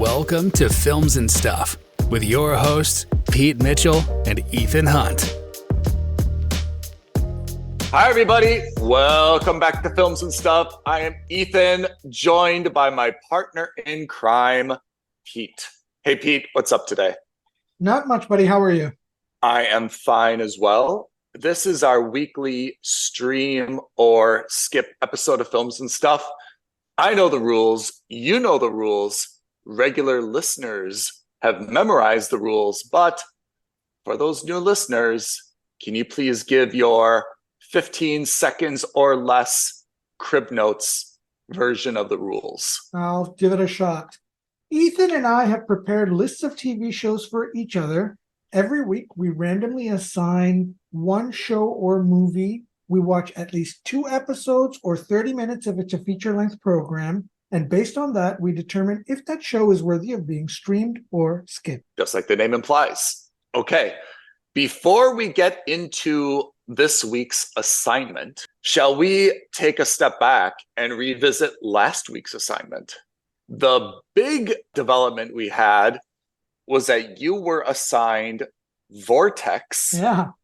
Welcome to Films and Stuff with your hosts, Pete Mitchell and Ethan Hunt. Hi, everybody. Welcome back to Films and Stuff. I am Ethan, joined by my partner in crime, Pete. Hey, Pete, what's up today? Not much, buddy. How are you? I am fine as well. This is our weekly stream or skip episode of Films and Stuff. I know the rules. You know the rules. Regular listeners have memorized the rules, but for those new listeners, can you please give your 15 seconds or less crib notes version of the rules? I'll give it a shot. Ethan and I have prepared lists of TV shows for each other. Every week, we randomly assign one show or movie. We watch at least 2 episodes or 30 minutes if it's a feature-length program. And based on that, we determine if that show is worthy of being streamed or skipped. Just like the name implies. Okay, before we get into this week's assignment, shall we take a step back and revisit last week's assignment? The big development we had was that you were assigned Vortex on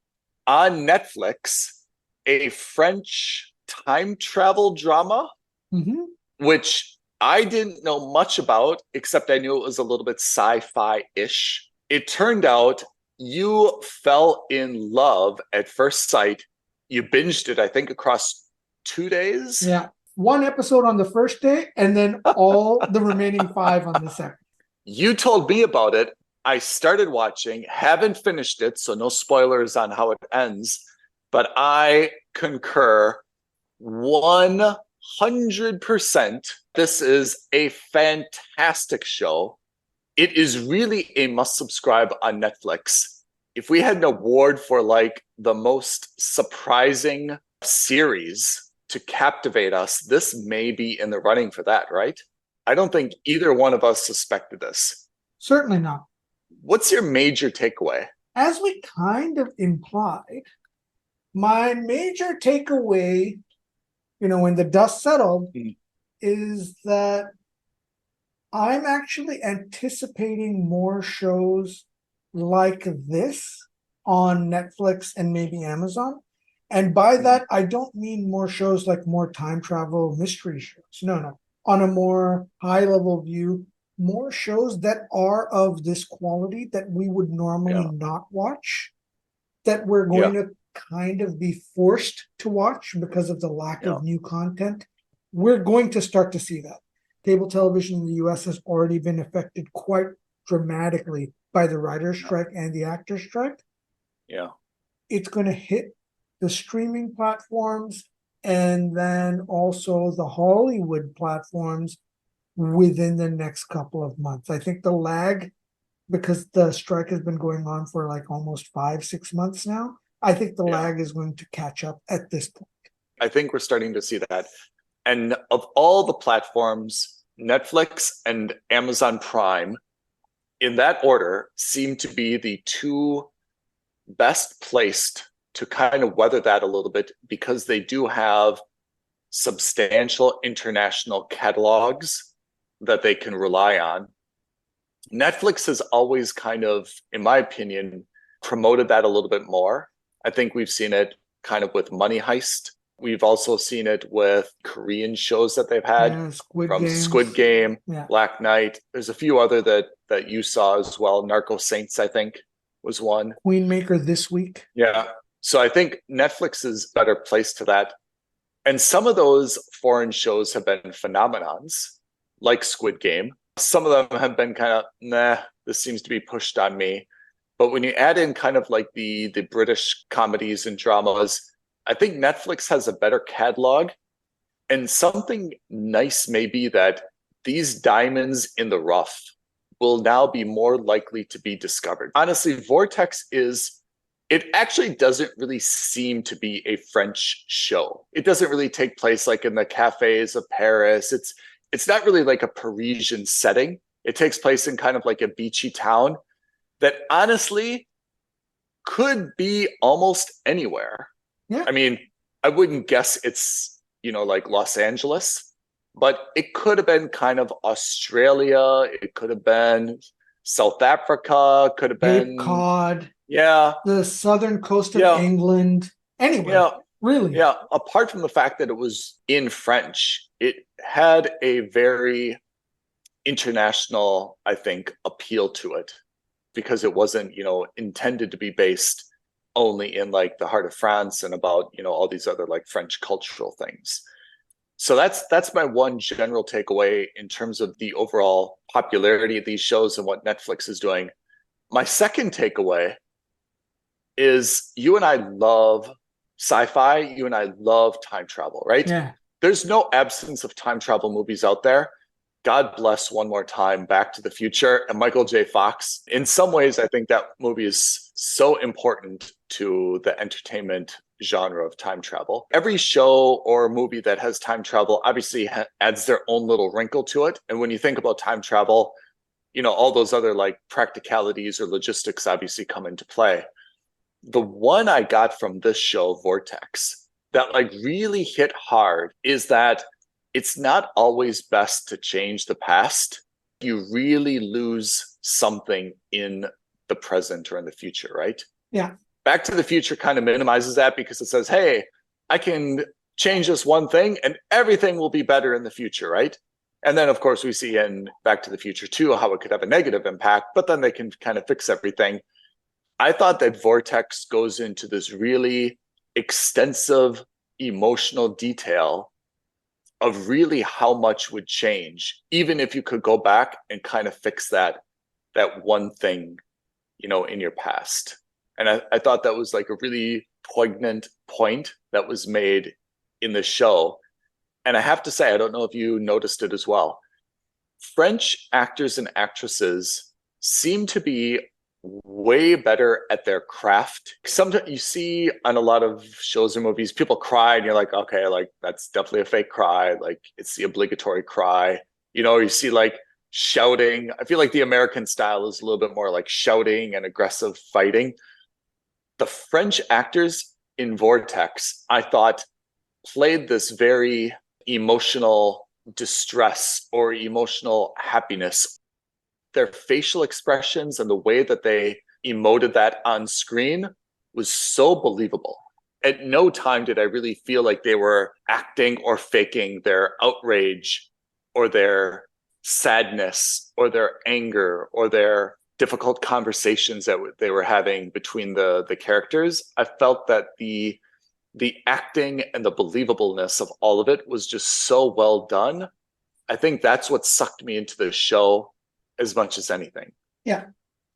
Netflix, a French time travel drama, which I didn't know much about, except I knew it was a little bit sci-fi-ish. It turned out you fell in love at first sight. You binged it, I think, across 2 days. Yeah. 1 episode on the first day, and then all the remaining 5 on the second. You told me about it. I started watching, haven't finished it, so no spoilers on how it ends. But I concur 100%. This is a fantastic show. It is really a must subscribe on Netflix. If we had an award for like the most surprising series to captivate us, this may be in the running for that, right? I don't think either one of us suspected this. Certainly not. What's your major takeaway? As we kind of implied, my major takeaway, when the dust settled, is that I'm actually anticipating more shows like this on Netflix and maybe Amazon. And by that, I don't mean more shows like more time travel mystery shows. No. On a more high-level view, more shows that are of this quality that we would normally not watch, that we're going to kind of be forced to watch because of the lack of new content. We're going to start to see that. Cable television in the US has already been affected quite dramatically by the writer's strike and the actor's strike. Yeah. It's going to hit the streaming platforms and then also the Hollywood platforms within the next couple of months. I think the lag, because the strike has been going on for like almost 5-6 months now, I think the lag is going to catch up at this point. I think we're starting to see that. And of all the platforms, Netflix and Amazon Prime, in that order, seem to be the 2 best placed to kind of weather that a little bit, because they do have substantial international catalogs that they can rely on. Netflix has always kind of, in my opinion, promoted that a little bit more. I think we've seen it kind of with Money Heist. We've also seen it with Korean shows that they've had, Squid Game, Black Knight. There's a few other that you saw as well. Narco Saints, I think, was one. Queenmaker this week. Yeah. So I think Netflix is better placed to that. And some of those foreign shows have been phenomenons, like Squid Game. Some of them have been kind of, this seems to be pushed on me. But when you add in kind of like the British comedies and dramas, I think Netflix has a better catalog. And something nice may be that these diamonds in the rough will now be more likely to be discovered. Honestly, Vortex it actually doesn't really seem to be a French show. It doesn't really take place like in the cafes of Paris. It's not really like a Parisian setting. It takes place in kind of like a beachy town that honestly could be almost anywhere. Yeah. I mean, I wouldn't guess it's, like Los Angeles, but it could have been kind of Australia. It could have been South Africa. Could have Cape been, Cod, yeah, the southern coast of yeah, England. Anyway, yeah, really. yeah. Apart from the fact that it was in French, it had a very international, I think, appeal to it because it wasn't, intended to be based only in like the heart of France and about, all these other like French cultural things. So that's my one general takeaway in terms of the overall popularity of these shows and what Netflix is doing. My second takeaway is you and I love sci-fi, you and I love time travel, right? Yeah. There's no absence of time travel movies out there. God bless one more time Back to the Future and Michael J. Fox. In some ways, I think that movie is so important to the entertainment genre of time travel. Every show or movie that has time travel obviously adds their own little wrinkle to it. And when you think about time travel, all those other like practicalities or logistics obviously come into play. The one I got from this show, Vortex, that like really hit hard is that it's not always best to change the past. You really lose something in the present or in the future, right? Yeah. Back to the Future kind of minimizes that because it says, hey, I can change this one thing and everything will be better in the future, right? And then, of course, we see in Back to the Future 2 how it could have a negative impact, but then they can kind of fix everything. I thought that Vortex goes into this really extensive emotional detail of really how much would change, even if you could go back and kind of fix that one thing, in your past. And I thought that was like a really poignant point that was made in the show. And I have to say, I don't know if you noticed it as well. French actors and actresses seem to be way better at their craft. Sometimes you see on a lot of shows or movies, people cry and you're like, okay, like that's definitely a fake cry. Like it's the obligatory cry. You see like shouting. I feel like the American style is a little bit more like shouting and aggressive fighting. The French actors in Vortex, I thought, played this very emotional distress or emotional happiness. Their facial expressions and the way that they emoted that on screen was so believable. At no time did I really feel like they were acting or faking their outrage or their sadness or their anger or their difficult conversations that they were having between the characters. I felt that the acting and the believableness of all of it was just so well done. I think that's what sucked me into the show as much as anything. Yeah,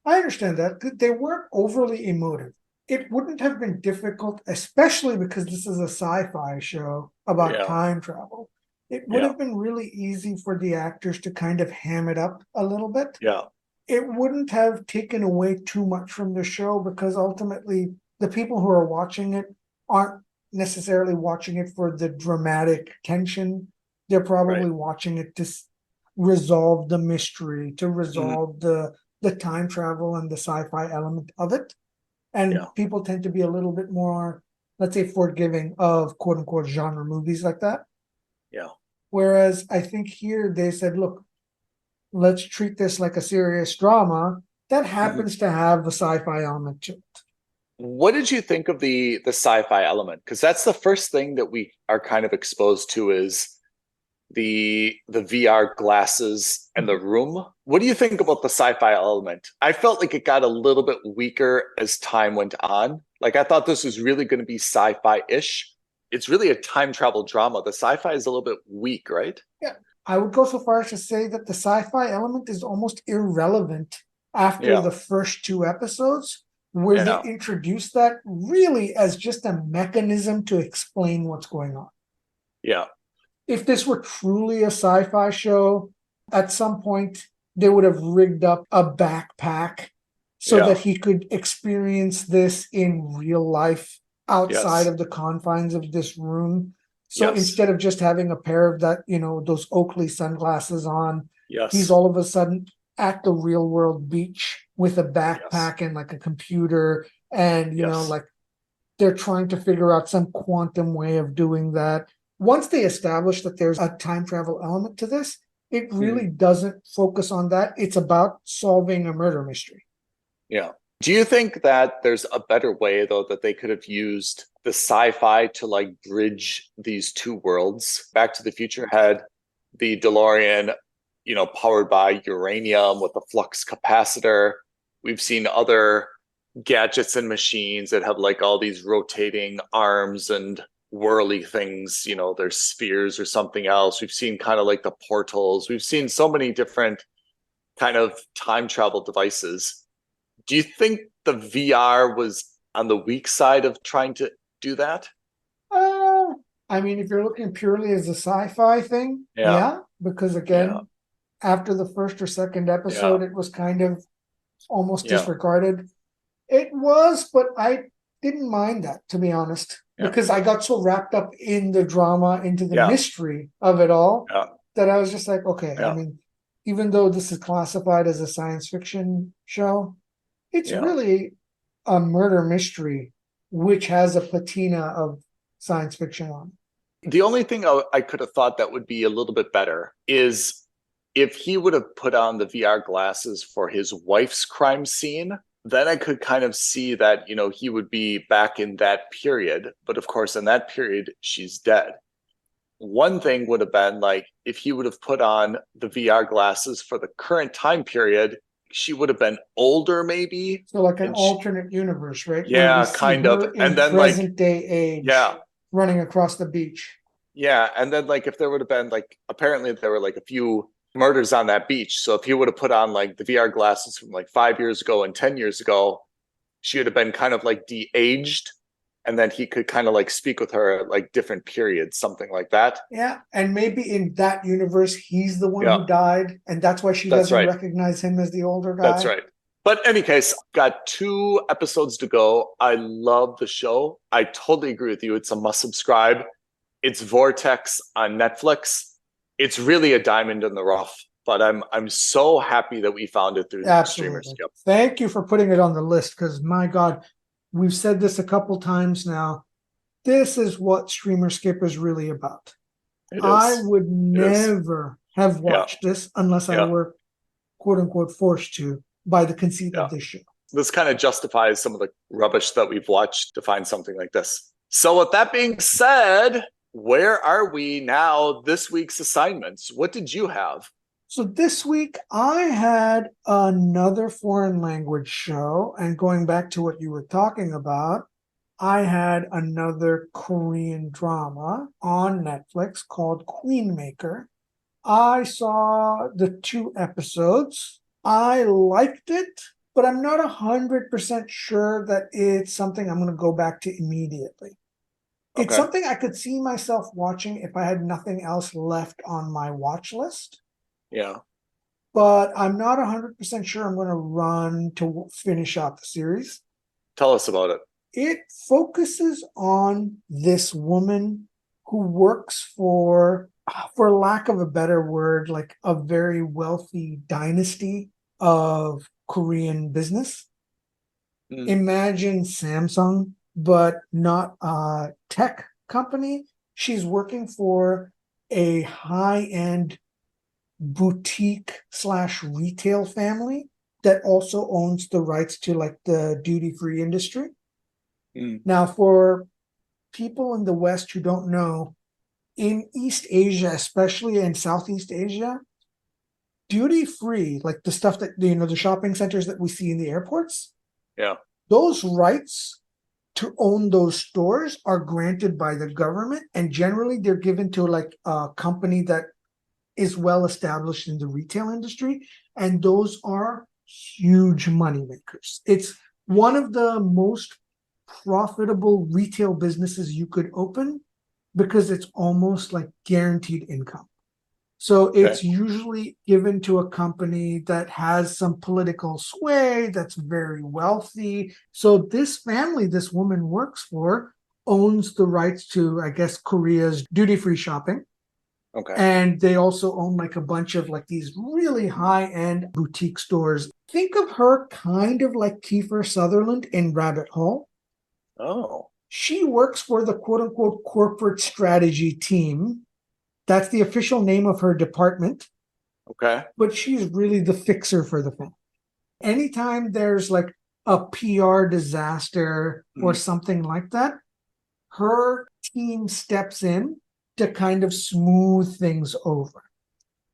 I understand that. They weren't overly emotive. It wouldn't have been difficult, especially because this is a sci-fi show about time travel. It would have been really easy for the actors to kind of ham it up a little bit. Yeah. It wouldn't have taken away too much from the show because ultimately the people who are watching it aren't necessarily watching it for the dramatic tension. They're probably watching it to resolve the mystery, to resolve the time travel and the sci-fi element of it. And people tend to be a little bit more, let's say, forgiving of quote unquote genre movies like that. Yeah. Whereas I think here they said, look, let's treat this like a serious drama that happens to have a sci-fi element to it. What did you think of the sci-fi element? Because that's the first thing that we are kind of exposed to is the VR glasses and the room. What do you think about the sci-fi element? I felt like it got a little bit weaker as time went on. Like I thought this was really going to be sci-fi-ish. It's really a time travel drama. The sci-fi is a little bit weak, right? Yeah. I would go so far as to say that the sci-fi element is almost irrelevant after the first two episodes, where they introduce that really as just a mechanism to explain what's going on. Yeah. If this were truly a sci-fi show, at some point they would have rigged up a backpack so that he could experience this in real life outside of the confines of this room. So instead of just having a pair of that, those Oakley sunglasses on, he's all of a sudden at the real world beach with a backpack and like a computer. And, like they're trying to figure out some quantum way of doing that. once they establish that there's a time travel element to this, it really doesn't focus on that. It's about solving a murder mystery. Yeah. Do you think that there's a better way, though, that they could have used the sci-fi to like bridge these two worlds? Back to the Future had the DeLorean, powered by uranium with a flux capacitor. We've seen other gadgets and machines that have like all these rotating arms and whirly things, there's spheres or something else. We've seen kind of like the portals. We've seen so many different kind of time travel devices. Do you think the VR was on the weak side of trying to do that? I mean, if you're looking purely as a sci-fi thing, yeah, because again, after the first or second episode, it was kind of almost disregarded. It was, but I didn't mind that, to be honest, because I got so wrapped up in the drama, into the mystery of it all, that I was just like, okay, I mean, even though this is classified as a science fiction show, it's really a murder mystery, which has a patina of science fiction on it. The only thing I could have thought that would be a little bit better is if he would have put on the VR glasses for his wife's crime scene. Then I could kind of see that, he would be back in that period. But of course, in that period, she's dead. One thing would have been like, if he would have put on the VR glasses for the current time period, she would have been older, maybe. So like an alternate universe, right? Yeah, kind of. And then present day age, running across the beach. Yeah, and then like if there would have been like, apparently there were like a few murders on that beach. So if he would have put on like the VR glasses from like 5 years ago and 10 years ago, she would have been kind of like de-aged. And then he could kind of like speak with her at like different periods, something like that. Yeah. And maybe in that universe, he's the one who died. And that's why she doesn't recognize him as the older guy. That's right. But in any case, got 2 episodes to go. I love the show. I totally agree with you. It's a must subscribe. It's Vortex on Netflix. It's really a diamond in the rough, but I'm so happy that we found it through StreamerSkip. Thank you for putting it on the list, because my God, we've said this a couple times now. This is what StreamerSkip is really about. I would never have watched this unless I were quote unquote forced to by the conceit of this show. This kind of justifies some of the rubbish that we've watched to find something like this. So with that being said, where are we now? This week's assignments. What did you have? So this week I had another foreign language show, and going back to what you were talking about, I had another Korean drama on Netflix called Queenmaker. I saw the 2 episodes. I liked it, but I'm not 100% sure that it's something I'm going to go back to immediately. Okay. It's something I could see myself watching if I had nothing else left on my watch list. Yeah. But I'm not 100% sure I'm going to run to finish out the series. Tell us about it. It focuses on this woman who works for lack of a better word, like a very wealthy dynasty of Korean business. Imagine Samsung, but not a tech company. She's working for a high-end boutique/retail family that also owns the rights to like the duty-free industry. Now, for people in the West who don't know, in East Asia, especially in Southeast Asia, duty-free, like the stuff that, the shopping centers that we see in the airports, those rights to own those stores are granted by the government, and generally they're given to like a company that is well established in the retail industry, and those are huge money makers. It's one of the most profitable retail businesses you could open because it's almost like guaranteed income. So it's usually given to a company that has some political sway, that's very wealthy. So this family this woman works for owns the rights to, I guess, Korea's duty-free shopping. And they also own like a bunch of like these really high-end boutique stores. Think of her kind of like Kiefer Sutherland in Rabbit Hole. She works for the quote unquote corporate strategy team. That's the official name of her department. Okay. But she's really the fixer for the family. Anytime there's like a PR disaster or something like that, her team steps in to kind of smooth things over.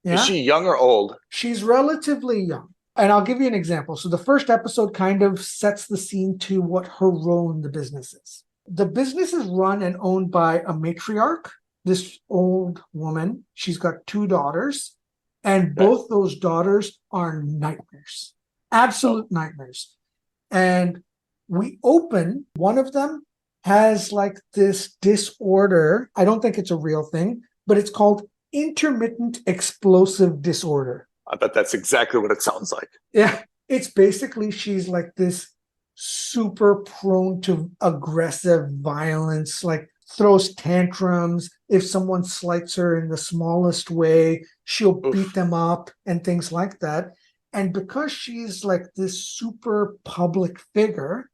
Yeah? Is she young or old? She's relatively young. And I'll give you an example. So the first episode kind of sets the scene to what her role in the business is. The business is run and owned by a matriarch, this old woman. She's got 2 daughters, and both those daughters are nightmares, absolute nightmares. And we open, one of them has like this disorder. I don't think it's a real thing, but it's called intermittent explosive disorder. I bet that's exactly what it sounds like. Yeah, it's basically she's like this super prone to aggressive violence, like throws tantrums. If someone slights her in the smallest way, she'll beat them up and things like that. And because she's like this super public figure,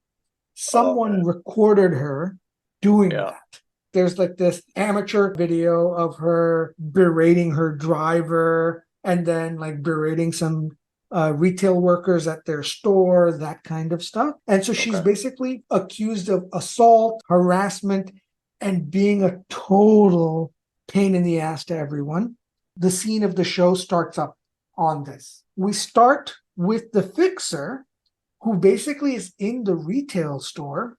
someone recorded her doing that. There's like this amateur video of her berating her driver and then like berating some retail workers at their store, that kind of stuff. And so she's basically accused of assault, harassment, and being a total pain in the ass to everyone. The scene of the show starts up on this. We start with the fixer, who basically is in the retail store,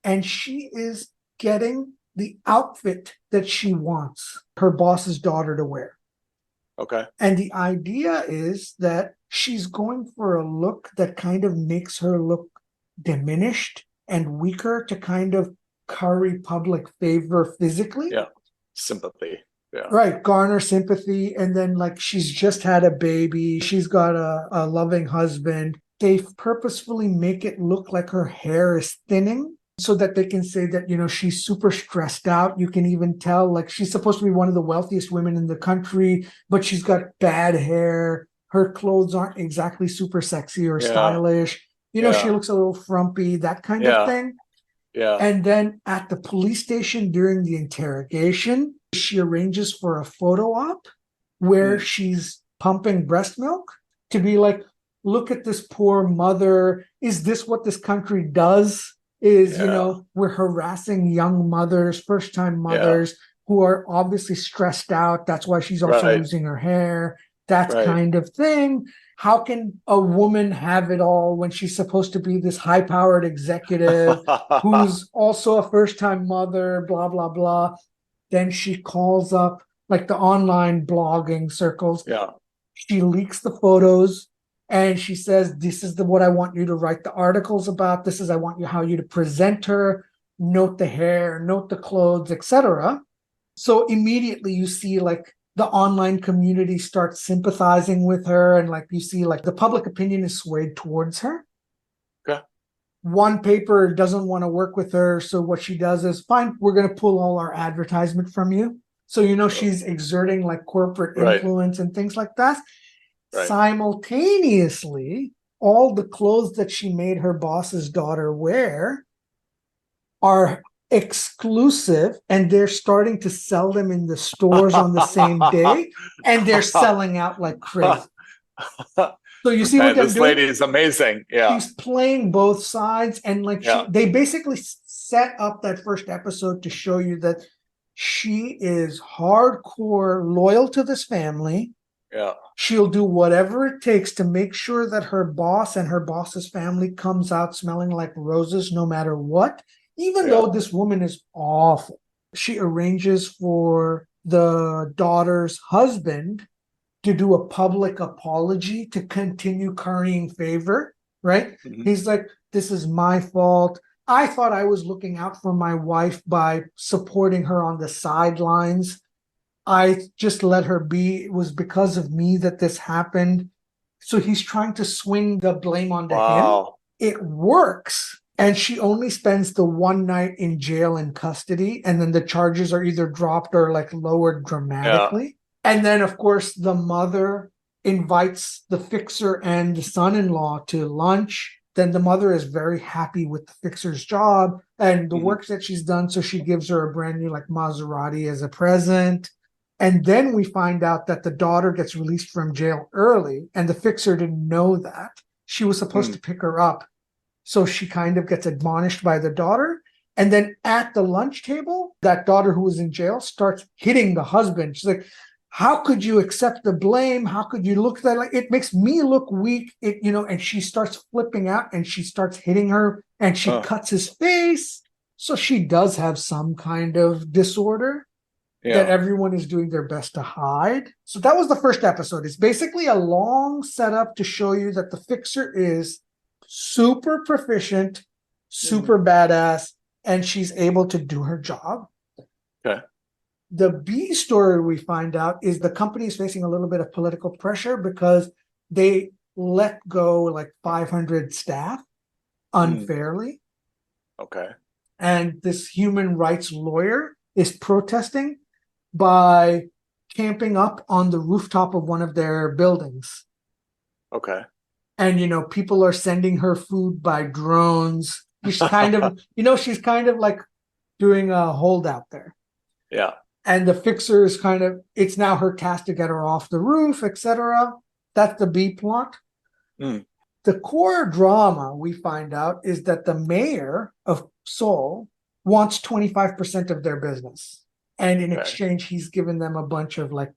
and she is getting the outfit that she wants her boss's daughter to wear. Okay. And the idea is that she's going for a look that kind of makes her look diminished and weaker to kind of curry public favor physically. Yeah. Sympathy. Yeah. Right. Garner sympathy. And then like she's just had a baby. She's got a loving husband. They purposefully make it look like her hair is thinning so that they can say that, you know, she's super stressed out. You can even tell like she's supposed to be one of the wealthiest women in the country, but she's got bad hair. Her clothes aren't exactly super sexy or stylish. You know, she looks a little frumpy, that kind of thing. Yeah. And then at the police station during the interrogation, she arranges for a photo op where she's pumping breast milk to be like, look at this poor mother. Is this what this country does? Is, you know, we're harassing young mothers, first-time mothers who are obviously stressed out. That's why she's also losing her hair. That kind of thing. How can a woman have it all when she's supposed to be this high-powered executive who's also a first-time mother, blah, blah, blah. Then she calls up like the online blogging circles. Yeah. She leaks the photos. And she says, this is what I want you to write the articles about. This is how you to present her, note the hair, note the clothes, etc. So immediately you see like the online community starts sympathizing with her, and like you see like the public opinion is swayed towards her. Okay. One paper doesn't want to work with her, so what she does is, fine, we're going to pull all our advertisement from you. So you know she's exerting like corporate influence and things like that. Simultaneously, all the clothes that she made her boss's daughter wear are exclusive, and they're starting to sell them in the stores on the same day, and they're selling out like crazy. So you see what they're doing? This lady is amazing. Yeah. She's playing both sides, and like they basically set up that first episode to show you that she is hardcore loyal to this family. Yeah. She'll do whatever it takes to make sure that her boss and her boss's family comes out smelling like roses no matter what, even though this woman is awful. She arranges for the daughter's husband to do a public apology to continue currying favor, right? Mm-hmm. He's like, this is my fault. I thought I was looking out for my wife by supporting her on the sidelines. I just let her be. It was because of me that this happened. So he's trying to swing the blame onto him. It works. And she only spends the one night in jail in custody. And then the charges are either dropped or like lowered dramatically. Yeah. And then, of course, the mother invites the fixer and the son-in-law to lunch. then the mother is very happy with the fixer's job and the work that she's done. So she gives her a brand new like Maserati as a present. And then we find out that the daughter gets released from jail early, and the fixer didn't know that. She was supposed to pick her up. So she kind of gets admonished by the daughter. And then at the lunch table, that daughter who was in jail starts hitting the husband. She's like, how could you accept the blame? How could you look at that? Like, it makes me look weak. And she starts flipping out and she starts hitting her and she cuts his face. So she does have some kind of disorder that everyone is doing their best to hide. So that was the first episode. It's basically a long setup to show you that the fixer is super proficient, super badass, and she's able to do her job. Okay. The B story we find out is the company is facing a little bit of political pressure because they let go like 500 staff unfairly. Okay. And this human rights lawyer is protesting by camping up on the rooftop of one of their buildings. Okay. And, people are sending her food by drones. She's kind of, she's kind of like doing a holdout there. Yeah. And the fixer is it's now her task to get her off the roof, etc. That's the B plot. The core drama we find out is that the mayor of Seoul wants 25% of their business. And in exchange, he's given them a bunch of like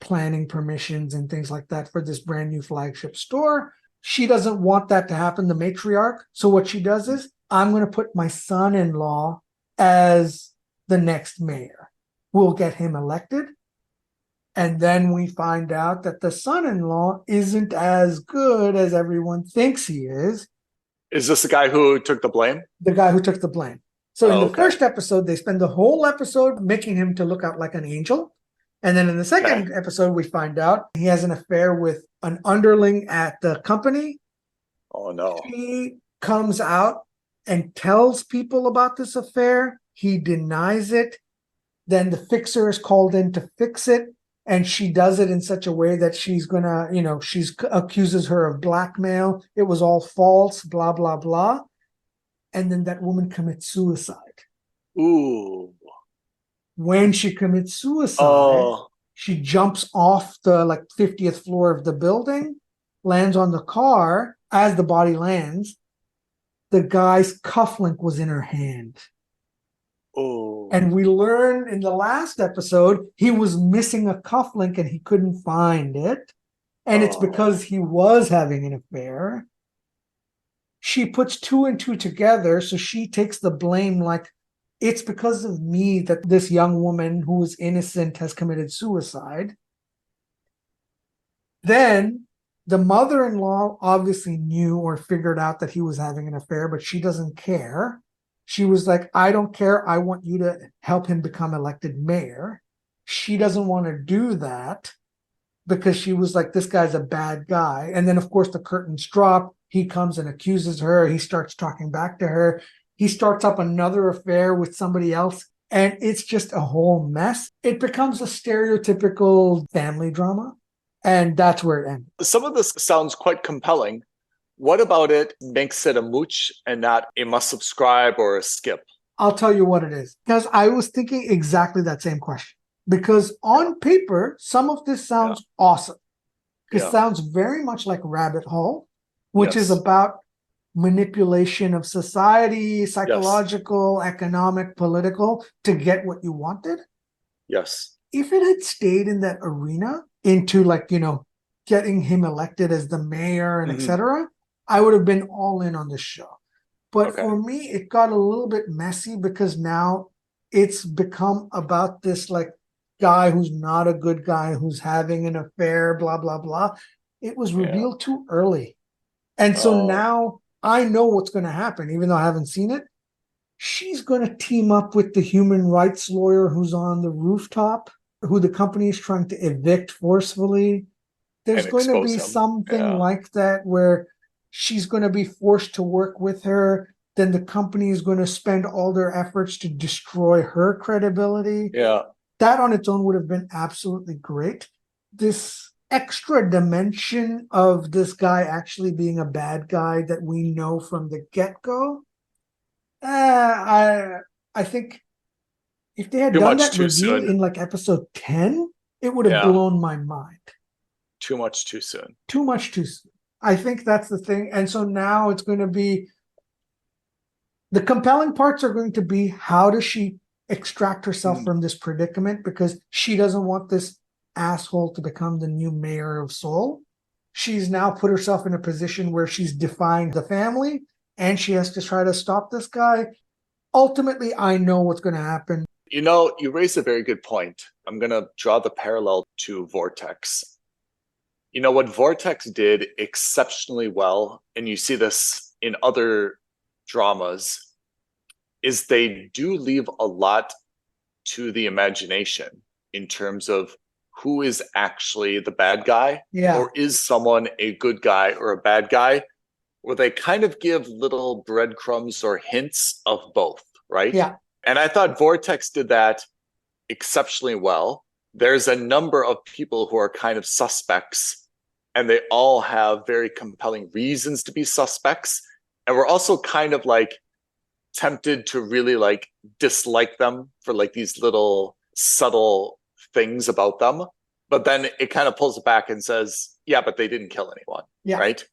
planning permissions and things like that for this brand new flagship store. She doesn't want that to happen, the matriarch. So what she does is, I'm going to put my son-in-law as the next mayor. We'll get him elected. And then we find out that the son-in-law isn't as good as everyone thinks he is. Is this the guy who took the blame? The guy who took the blame. So in the first episode, they spend the whole episode making him to look out like an angel. And then in the second episode, we find out he has an affair with an underling at the company. Oh, no. He comes out and tells people about this affair. He denies it. Then the fixer is called in to fix it. And she does it in such a way that she's going to, she accuses her of blackmail. It was all false, blah, blah, blah. And then that woman commits suicide. Ooh. When she commits suicide, she jumps off the 50th floor of the building, lands on the car. As the body lands, the guy's cufflink was in her hand. Oh. And we learned in the last episode, he was missing a cufflink and he couldn't find it. And it's because he was having an affair. She puts two and two together, so she takes the blame like, it's because of me that this young woman who is innocent has committed suicide. Then the mother-in-law obviously knew or figured out that he was having an affair, but she doesn't care. She was like, I don't care. I want you to help him become elected mayor. She doesn't want to do that because she was like, this guy's a bad guy. And then, of course, the curtains drop. He comes and accuses her. He starts talking back to her. He starts up another affair with somebody else. And it's just a whole mess. It becomes a stereotypical family drama. And that's where it ends. Some of this sounds quite compelling. What about it makes it a mooch and not a must subscribe or a skip? I'll tell you what it is. Because I was thinking exactly that same question. Because on paper, some of this sounds awesome. It sounds very much like Rabbit Hole, which is about manipulation of society, psychological, economic, political, to get what you wanted. Yes. If it had stayed in that arena into getting him elected as the mayor and etc., I would have been all in on this show. But for me, it got a little bit messy because now it's become about this guy who's not a good guy, who's having an affair, blah, blah, blah. It was revealed too early. And so now I know what's going to happen, even though I haven't seen it. She's going to team up with the human rights lawyer who's on the rooftop, who the company is trying to evict forcefully. There's going to be something like that where she's going to be forced to work with her. Then the company is going to spend all their efforts to destroy her credibility. Yeah. That on its own would have been absolutely great. This extra dimension of this guy actually being a bad guy that we know from the get-go. I think if they had Too done much that too reveal soon. in like episode 10, it would have Yeah. blown my mind. Too much too soon. Too much too soon. I think that's the thing. And so now it's going to be, the compelling parts are going to be, how does she extract herself from this predicament, because she doesn't want this asshole to become the new mayor of Seoul. She's now put herself in a position where she's defying the family and she has to try to stop this guy. Ultimately, I know what's going to happen. You know, you raised a very good point. I'm going to draw the parallel to Vortex. You know, what Vortex did exceptionally well, and you see this in other dramas, is they do leave a lot to the imagination in terms of who is actually the bad guy, or is someone a good guy or a bad guy, where they kind of give little breadcrumbs or hints of both, right? Yeah. And I thought Vortex did that exceptionally well. There's a number of people who are kind of suspects, and they all have very compelling reasons to be suspects. And we're also kind of like tempted to really like dislike them for like these little subtle things about them. But then it kind of pulls it back and says, yeah, but they didn't kill anyone, right?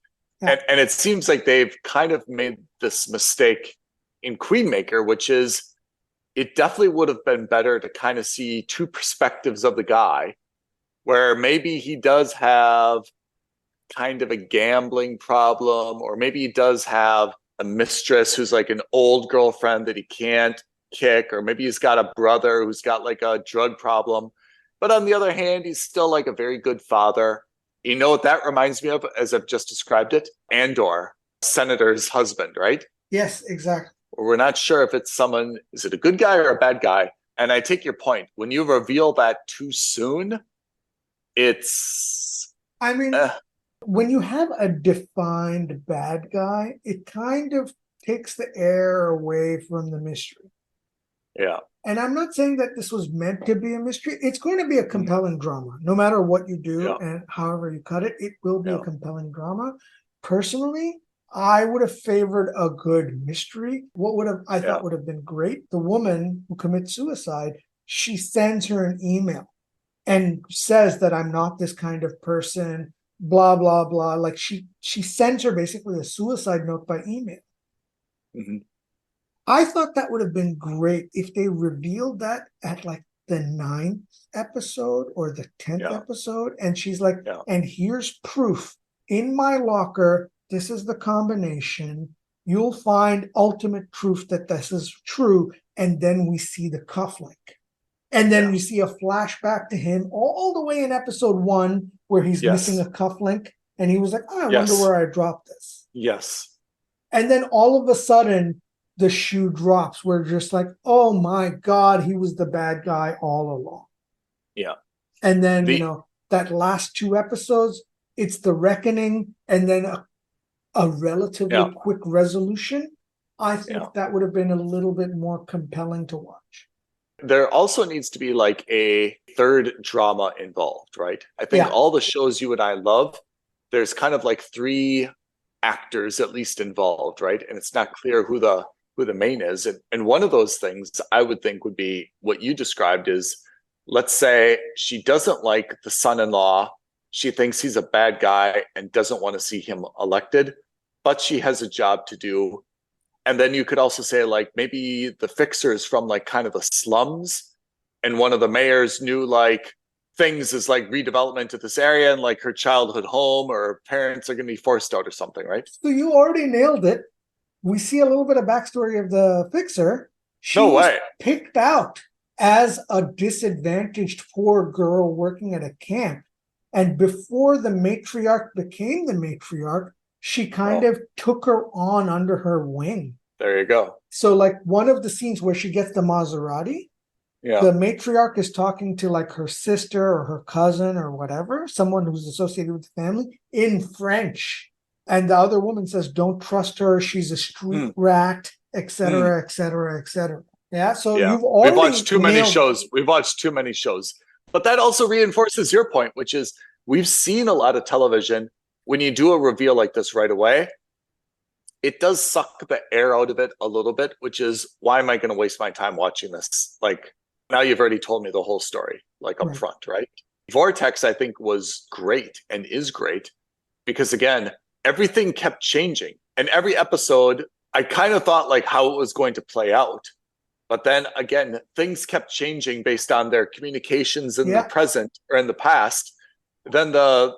Yeah. And it seems like they've kind of made this mistake in Queenmaker, which is, it definitely would have been better to kind of see two perspectives of the guy, where maybe he does have kind of a gambling problem, or maybe he does have a mistress who's like an old girlfriend that he can't kick, or maybe he's got a brother who's got like a drug problem. But on the other hand, he's still like a very good father. You know what that reminds me of, as I've just described it? Andor, Senator's husband, right? Yes, exactly. We're not sure if it's someone, is it a good guy or a bad guy? And I take your point. When you reveal that too soon, it's... I mean, when you have a defined bad guy, it kind of takes the air away from the mystery. Yeah. And I'm not saying that this was meant to be a mystery. It's going to be a compelling drama. No matter what you do and however you cut it, it will be a compelling drama. Personally, I would have favored a good mystery. What would have I thought would have been great? The woman who commits suicide, she sends her an email and says that I'm not this kind of person, blah, blah, blah. Like she sends her basically a suicide note by email. Mm-hmm. I thought that would have been great if they revealed that at like the 9th episode or the 10th episode. And she's like, and here's proof in my locker. This is the combination. You'll find ultimate proof that this is true. And then we see the cufflink. And then we see a flashback to him all the way in episode 1 where he's missing a cufflink. And he was like, oh, I wonder where I dropped this. Yes. And then all of a sudden, the shoe drops. We're just like, oh my God, he was the bad guy all along. Yeah. And then, you know, that last 2 episodes, it's the reckoning and then a relatively quick resolution. I think that would have been a little bit more compelling to watch. There also needs to be like a third drama involved, right? I think all the shows you and I love, there's kind of like 3 actors at least involved, right? And it's not clear who the main is. And one of those things I would think would be what you described is, let's say she doesn't like the son-in-law. She thinks he's a bad guy and doesn't want to see him elected, but she has a job to do. And then you could also say like, maybe the fixer is from like kind of the slums, and one of the mayors knew like things is like redevelopment of this area and like her childhood home, or her parents are going to be forced out or something, right? So you already nailed it. We see a little bit of backstory of the fixer. She was picked out as a disadvantaged poor girl working at a camp. And before the matriarch became the matriarch, she kind of took her on under her wing. There you go. So like one of the scenes where she gets the Maserati, the matriarch is talking to like her sister or her cousin or whatever, someone who's associated with the family, in French. And the other woman says, don't trust her. She's a street rat, etc., etc., etc. Yeah. So you've already We've watched too many shows. We've watched too many shows. But that also reinforces your point, which is we've seen a lot of television. When you do a reveal like this right away, it does suck the air out of it a little bit, which is, why am I going to waste my time watching this? Like, now you've already told me the whole story, like up front, right? Vortex, I think, was great and is great because, again, everything kept changing. And every episode, I kind of thought like how it was going to play out. But then again, things kept changing based on their communications in the present or in the past. Then the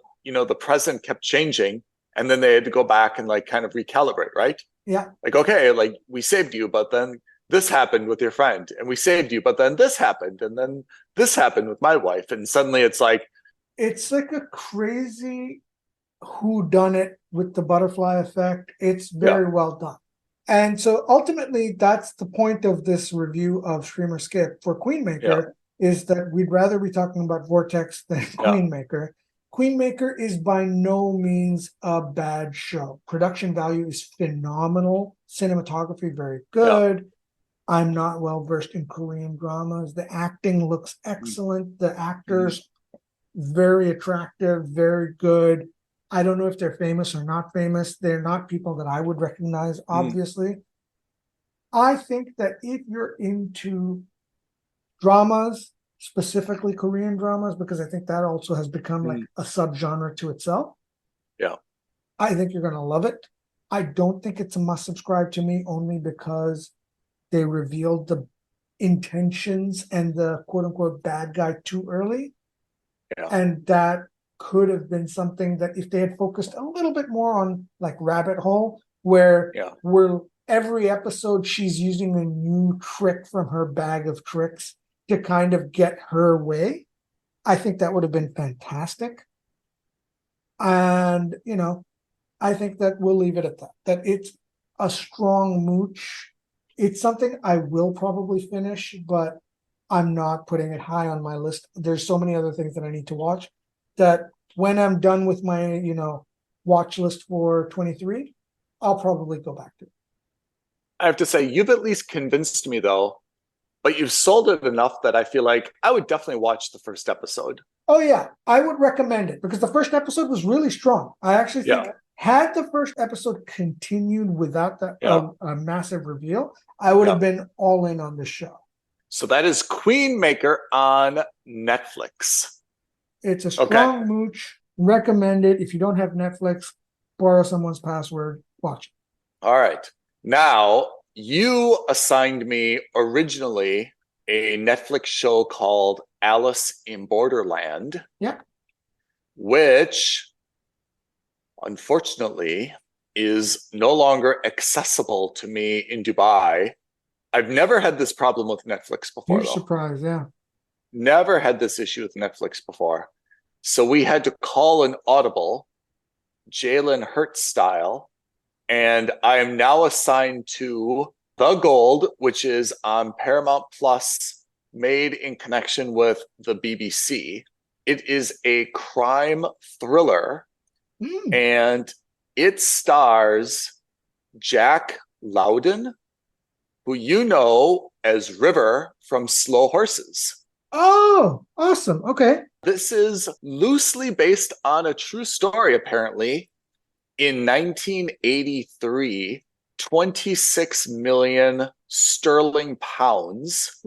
present kept changing. And then they had to go back and like kind of recalibrate, right? Yeah. Like, okay, like we saved you, but then this happened with your friend, and we saved you, but then this happened, and then this happened with my wife. And suddenly it's like a crazy whodunit with the butterfly effect. It's very well done. And so ultimately, that's the point of this review of Streamer Skip for Queenmaker, is that we'd rather be talking about Vortex than Queenmaker. Queenmaker is by no means a bad show. Production value is phenomenal. Cinematography, very good. I'm not well versed in Korean dramas. The acting looks excellent. The actors, very attractive, very good. I don't know if they're famous or not famous. They're not people that I would recognize, obviously. I think that if you're into dramas, specifically Korean dramas, because I think that also has become like a subgenre to itself. Yeah. I think you're going to love it. I don't think it's a must subscribe to me, only because they revealed the intentions and the quote unquote bad guy too early. Yeah. And that could have been something that if they had focused a little bit more on like Rabbit Hole, where every episode she's using a new trick from her bag of tricks to kind of get her way, I think that would have been fantastic. And, I think that we'll leave it at that. That it's a strong mooch. It's something I will probably finish, but I'm not putting it high on my list. There's so many other things that I need to watch that when I'm done with my, watch list for 23, I'll probably go back to it. I have to say, you've at least convinced me, though, but you've sold it enough that I feel like I would definitely watch the first episode. Oh, yeah. I would recommend it because the first episode was really strong. I actually think had the first episode continued without that a massive reveal, I would have been all in on the show. So that is Queenmaker on Netflix. It's a strong mooch. Recommend it. If you don't have Netflix, borrow someone's password. Watch it. All right. Now, you assigned me originally a Netflix show called Alice in Borderland. Yeah. Which, unfortunately, is no longer accessible to me in Dubai. I've never had this problem with Netflix before, You're surprised, yeah. Never had this issue with Netflix before. So we had to call an audible, Jalen Hurts style, and I am now assigned to The Gold, which is on Paramount Plus, made in connection with the BBC. It is a crime thriller, and it stars Jack Lowden, who you know as River from Slow Horses. Oh, awesome. Okay. This is loosely based on a true story, apparently. In 1983, 26 million sterling pounds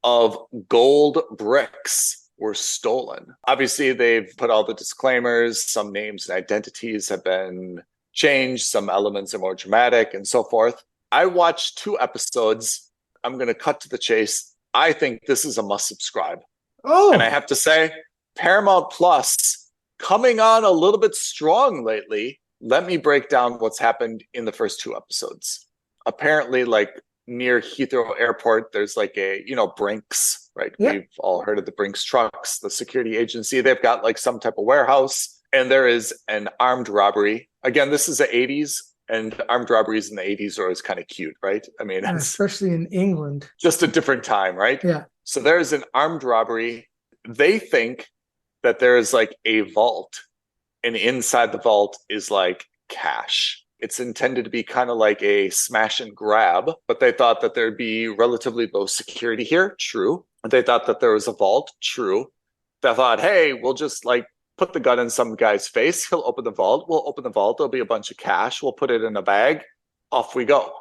of gold bricks were stolen. Obviously, they've put all the disclaimers. Some names and identities have been changed. Some elements are more dramatic and so forth. I watched 2 episodes. I'm going to cut to the chase. I think this is a must subscribe. Oh. And I have to say, Paramount Plus coming on a little bit strong lately. Let me break down what's happened in the first 2 episodes. Apparently, like near Heathrow Airport, there's like a, Brinks, right? Yeah. We've all heard of the Brinks trucks, the security agency. They've got like some type of warehouse, and there is an armed robbery. Again, this is the 80s, and armed robberies in the 80s are always kind of cute, right? I mean, especially in England. Just a different time, right? Yeah. So there's an armed robbery. They think that there is like a vault, and inside the vault is like cash. It's intended to be kind of like a smash and grab, but they thought that there'd be relatively low security here. True. They thought that there was a vault. True. They thought, hey, we'll just like put the gun in some guy's face. He'll open the vault. We'll open the vault. There'll be a bunch of cash. We'll put it in a bag. Off we go.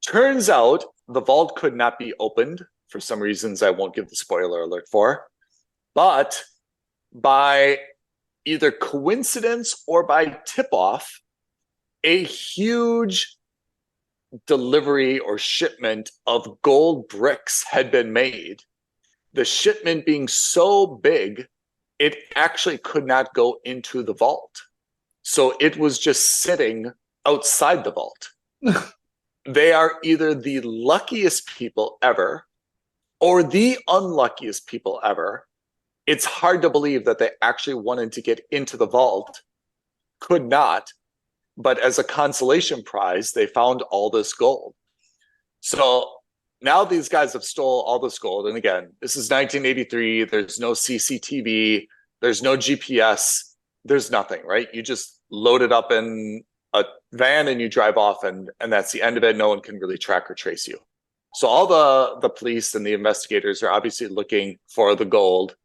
Turns out the vault could not be opened for some reasons I won't give the spoiler alert for. But by either coincidence or by tip-off, a huge delivery or shipment of gold bricks had been made. The shipment being so big, it actually could not go into the vault. So it was just sitting outside the vault. They are either the luckiest people ever or the unluckiest people ever. It's hard to believe that they actually wanted to get into the vault, could not, but as a consolation prize, they found all this gold. So now these guys have stole all this gold. And again, this is 1983. There's no CCTV. There's no GPS. There's nothing, right? You just load it up in a van and you drive off, and that's the end of it. No one can really track or trace you. So all the police and the investigators are obviously looking for the gold.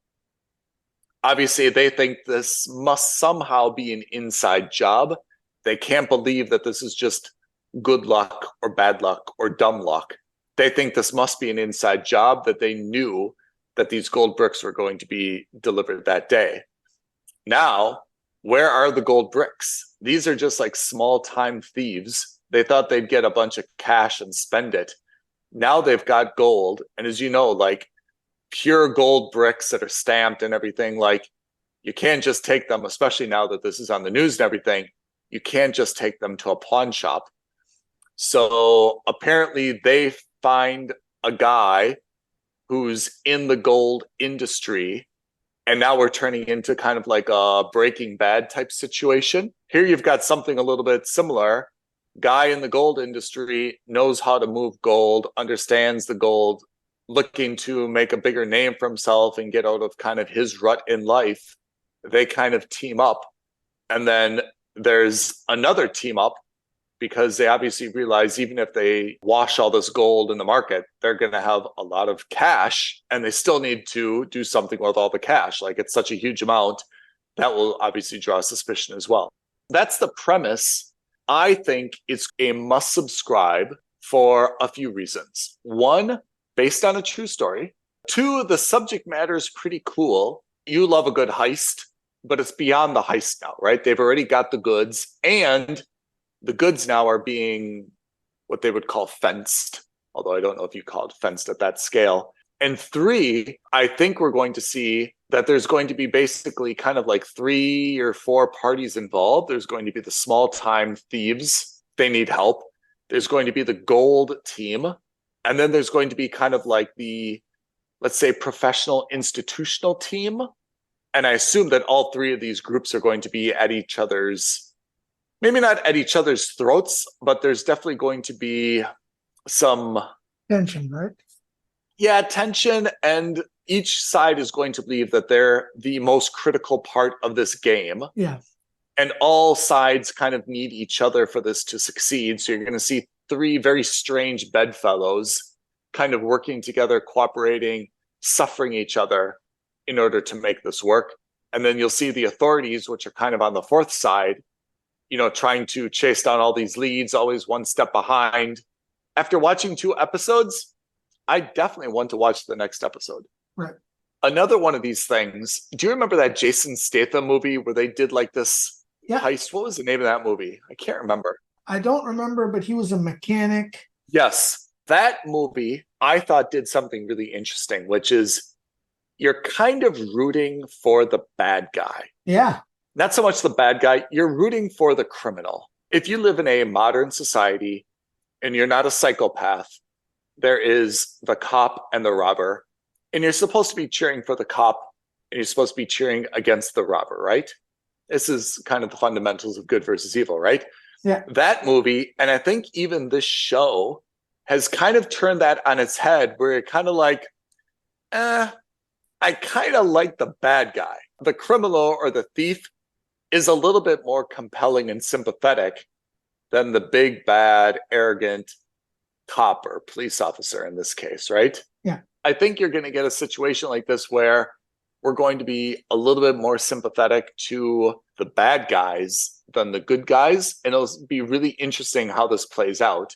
Obviously, they think this must somehow be an inside job. They can't believe that this is just good luck or bad luck or dumb luck. They think this must be an inside job, that they knew that these gold bricks were going to be delivered that day. Now, where are the gold bricks? These are just like small-time thieves. They thought they'd get a bunch of cash and spend it. Now they've got gold. And as you know, like pure gold bricks that are stamped and everything, like you can't just take them, especially now that this is on the news and everything, you can't just take them to a pawn shop. So apparently they find a guy who's in the gold industry, and now we're turning into kind of like a Breaking Bad type situation. Here you've got something a little bit similar. Guy in the gold industry knows how to move gold, understands the gold, looking to make a bigger name for himself and get out of kind of his rut in life. They kind of team up. And then there's another team up, because they obviously realize even if they wash all this gold in the market, they're going to have a lot of cash, and they still need to do something with all the cash. Like, it's such a huge amount that will obviously draw suspicion as well. That's the premise. I think it's a must subscribe for a few reasons. One, based on a true story. Two, the subject matter is pretty cool. You love a good heist, but it's beyond the heist now, right? They've already got the goods, and the goods now are being what they would call fenced, although I don't know if you call it fenced at that scale. And three, I think we're going to see that there's going to be basically kind of like 3 or 4 parties involved. There's going to be the small-time thieves. They need help. There's going to be the gold team. And then there's going to be kind of like the, let's say, professional institutional team. And I assume that all 3 of these groups are going to be at each other's, maybe not at each other's throats, but there's definitely going to be some tension, right? Yeah, tension, and each side is going to believe that they're the most critical part of this game. Yeah. And all sides kind of need each other for this to succeed. So you're going to see 3 very strange bedfellows kind of working together, cooperating, suffering each other in order to make this work. And then you'll see the authorities, which are kind of on the fourth side, trying to chase down all these leads, always one step behind. After watching 2 episodes, I definitely want to watch the next episode. Right. Another one of these things. Do you remember that Jason Statham movie where they did like this heist? What was the name of that movie? I can't remember. I don't remember, but he was a mechanic. Yes. That movie, I thought, did something really interesting, which is you're kind of rooting for the bad guy. Yeah. Not so much the bad guy. You're rooting for the criminal. If you live in a modern society and you're not a psychopath, there is the cop and the robber, and you're supposed to be cheering for the cop, and you're supposed to be cheering against the robber, right? This is kind of the fundamentals of good versus evil, right? Yeah. That movie, and I think even this show, has kind of turned that on its head, where you're kind of like, I kind of like the bad guy. The criminal or the thief is a little bit more compelling and sympathetic than the big, bad, arrogant cop or police officer in this case, right? Yeah. I think you're going to get a situation like this where we're going to be a little bit more sympathetic to the bad guys than the good guys. And it'll be really interesting how this plays out.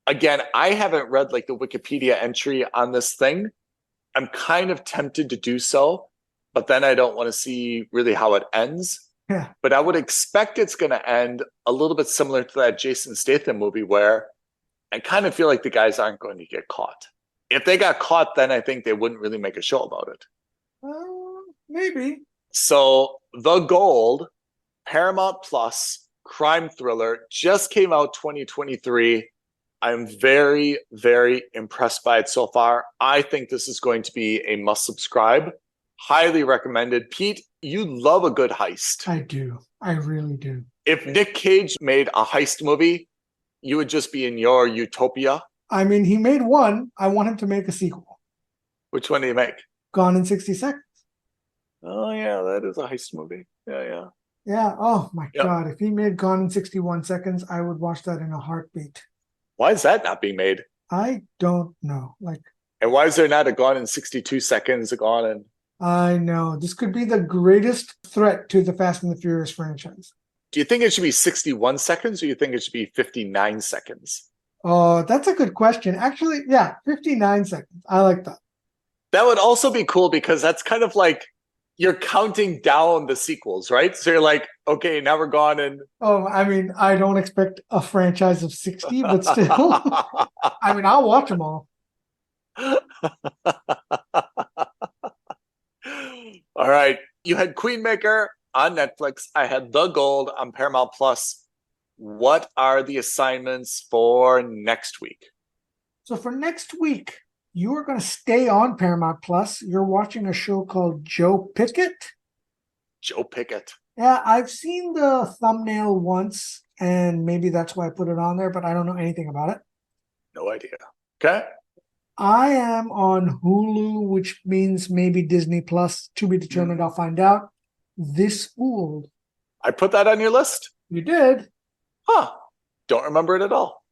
Again, I haven't read like the Wikipedia entry on this thing. I'm kind of tempted to do so, but then I don't want to see really how it ends. Yeah. But I would expect it's going to end a little bit similar to that Jason Statham movie where I kind of feel like the guys aren't going to get caught. If they got caught, then I think they wouldn't really make a show about it. Maybe. So The Gold, Paramount Plus, crime thriller, just came out 2023. I'm very, very impressed by it so far. I think this is going to be a must subscribe. Highly recommended. Pete, you love a good heist. I do. I really do. If Nick Cage made a heist movie, you would just be in your utopia. I mean, he made one. I want him to make a sequel. Which one do you make? Gone in 60 Seconds. Oh, yeah, that is a heist movie. Yeah. Yeah. Oh, my God. If he made Gone in 61 Seconds, I would watch that in a heartbeat. Why is that not being made? I don't know. And why is there not a Gone in 62 Seconds, I know. This could be the greatest threat to the Fast and the Furious franchise. Do you think it should be 61 seconds or you think it should be 59 seconds? Oh, that's a good question. Actually, yeah, 59 seconds. I like that. That would also be cool because that's kind of like you're counting down the sequels, right? So you're like, okay, now we're gone and... Oh, I mean, I don't expect a franchise of 60, but still. I mean, I'll watch them all. All right. You had Queenmaker on Netflix. I had The Gold on Paramount Plus. What are the assignments for next week? So for next week, you are going to stay on Paramount Plus. You're watching a show called Joe Pickett. Joe Pickett. Yeah, I've seen the thumbnail once, and maybe that's why I put it on there, but I don't know anything about it. No idea. Okay. I am on Hulu, which means maybe Disney Plus. To be determined. I'll find out. This Fooled. I put that on your list. You did. Huh. Don't remember it at all.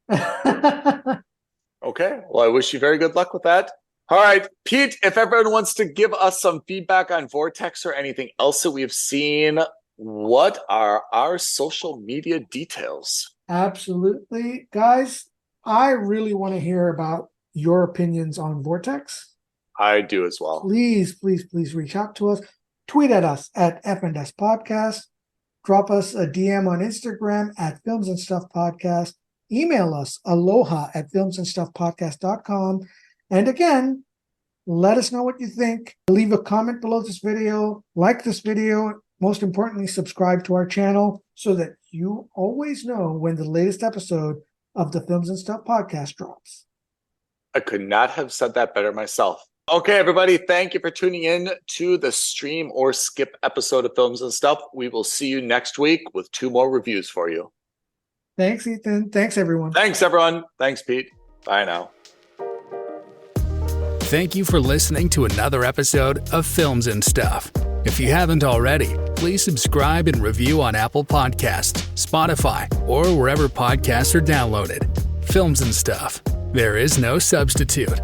Okay. Well, I wish you very good luck with that. All right. Pete, if everyone wants to give us some feedback on Vortex or anything else that we've seen, what are our social media details? Absolutely. Guys, I really want to hear about your opinions on Vortex. I do as well. Please reach out to us. Tweet at us at F&S Podcast. Drop us a DM on Instagram at Films and Stuff Podcast. Email us aloha@filmsandstuffpodcast.com. And again, let us know what you think. Leave a comment below this video. Like this video. Most importantly, subscribe to our channel so that you always know when the latest episode of the Films and Stuff Podcast drops. I could not have said that better myself. Okay, everybody, thank you for tuning in to the stream or skip episode of Films and Stuff. We will see you next week with 2 more reviews for you. Thanks, Ethan. Thanks, everyone. Thanks, everyone. Thanks, Pete. Bye now. Thank you for listening to another episode of Films and Stuff. If you haven't already, please subscribe and review on Apple Podcasts, Spotify, or wherever podcasts are downloaded. Films and Stuff. There is no substitute.